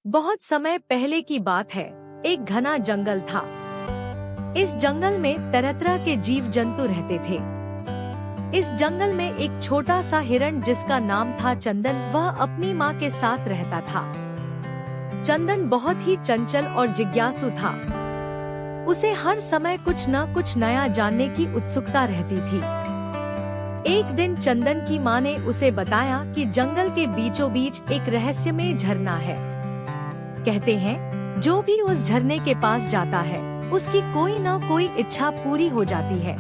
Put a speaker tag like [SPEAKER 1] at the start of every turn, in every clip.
[SPEAKER 1] बहुत समय पहले की बात है। एक घना जंगल था। इस जंगल में तरह तरह के जीव जंतु रहते थे। इस जंगल में एक छोटा सा हिरण जिसका नाम था चंदन, वह अपनी माँ के साथ रहता था। चंदन बहुत ही चंचल और जिज्ञासु था। उसे हर समय कुछ न कुछ नया जानने की उत्सुकता रहती थी। एक दिन चंदन की माँ ने उसे बताया कि जंगल के बीचों बीच एक रहस्यमय झरना है। कहते हैं जो भी उस झरने के पास जाता है उसकी कोई न कोई इच्छा पूरी हो जाती है।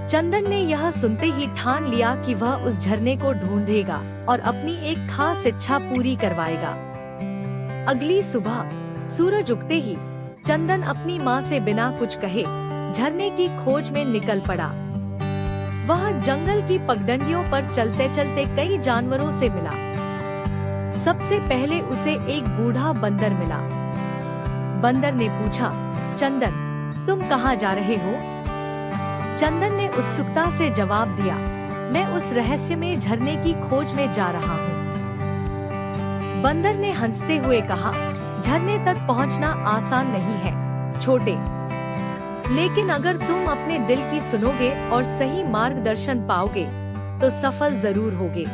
[SPEAKER 1] चंदन ने यह सुनते ही ठान लिया कि वह उस झरने को ढूंढेगा और अपनी एक खास इच्छा पूरी करवाएगा। अगली सुबह सूरज उगते ही चंदन अपनी माँ से बिना कुछ कहे झरने की खोज में निकल पड़ा। वह जंगल की पगडंडियों पर चलते चलते कई जानवरों से मिला। सबसे पहले उसे एक बूढ़ा बंदर मिला। बंदर ने पूछा, चंदन तुम कहाँ जा रहे हो? चंदन ने उत्सुकता से जवाब दिया, मैं उस रहस्यमय झरने की खोज में जा रहा हूँ। बंदर ने हंसते हुए कहा, झरने तक पहुँचना आसान नहीं है छोटे, लेकिन अगर तुम अपने दिल की सुनोगे और सही मार्गदर्शन पाओगे तो सफल जरूर होगे।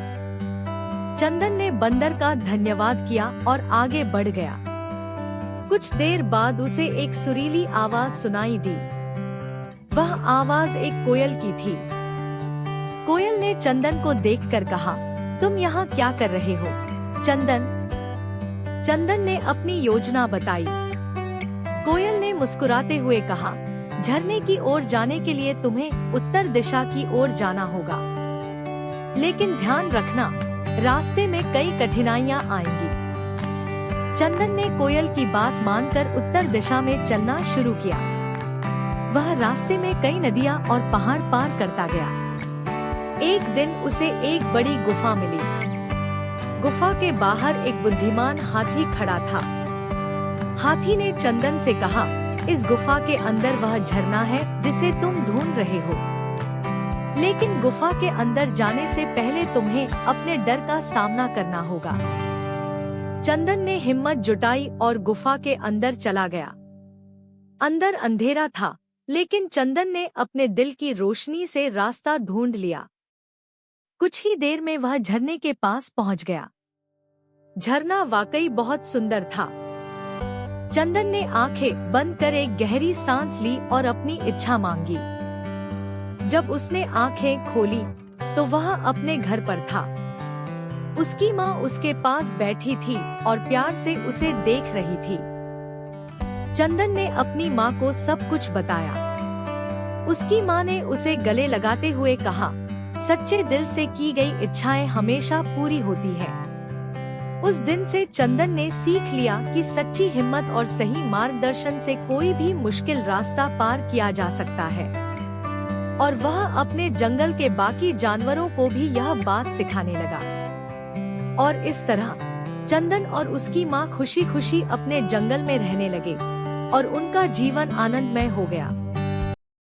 [SPEAKER 1] चंदन ने बंदर का धन्यवाद किया और आगे बढ़ गया। कुछ देर बाद उसे एक सुरीली आवाज सुनाई दी। वह आवाज एक कोयल की थी। कोयल ने चंदन को देखकर कहा, तुम यहाँ क्या कर रहे हो चंदन? चंदन ने अपनी योजना बताई। कोयल ने मुस्कुराते हुए कहा, झरने की ओर जाने के लिए तुम्हें उत्तर दिशा की ओर जाना होगा, लेकिन ध्यान रखना रास्ते में कई कठिनाइयाँ आएंगी। चंदन ने कोयल की बात मानकर उत्तर दिशा में चलना शुरू किया। वह रास्ते में कई नदियाँ और पहाड़ पार करता गया। एक दिन उसे एक बड़ी गुफा मिली। गुफा के बाहर एक बुद्धिमान हाथी खड़ा था। हाथी ने चंदन से कहा, इस गुफा के अंदर वह झरना है जिसे तुम ढूंढ रहे हो, लेकिन गुफा के अंदर जाने से पहले तुम्हें अपने डर का सामना करना होगा। चंदन ने हिम्मत जुटाई और गुफा के अंदर चला गया। अंदर अंधेरा था, लेकिन चंदन ने अपने दिल की रोशनी से रास्ता ढूंढ लिया। कुछ ही देर में वह झरने के पास पहुंच गया। झरना वाकई बहुत सुंदर था। चंदन ने आंखें बंद कर एक गहरी सांस ली और अपनी इच्छा मांगी। जब उसने आंखें खोली तो वह अपने घर पर था। उसकी माँ उसके पास बैठी थी और प्यार से उसे देख रही थी। चंदन ने अपनी माँ को सब कुछ बताया। उसकी माँ ने उसे गले लगाते हुए कहा, सच्चे दिल से की गई इच्छाएं हमेशा पूरी होती है। उस दिन से चंदन ने सीख लिया कि सच्ची हिम्मत और सही मार्गदर्शन से कोई भी मुश्किल रास्ता पार किया जा सकता है। और वह अपने जंगल के बाकी जानवरों को भी यह बात सिखाने लगा। और इस तरह चंदन और उसकी माँ खुशी खुशी अपने जंगल में रहने लगे और उनका जीवन आनंदमय हो गया।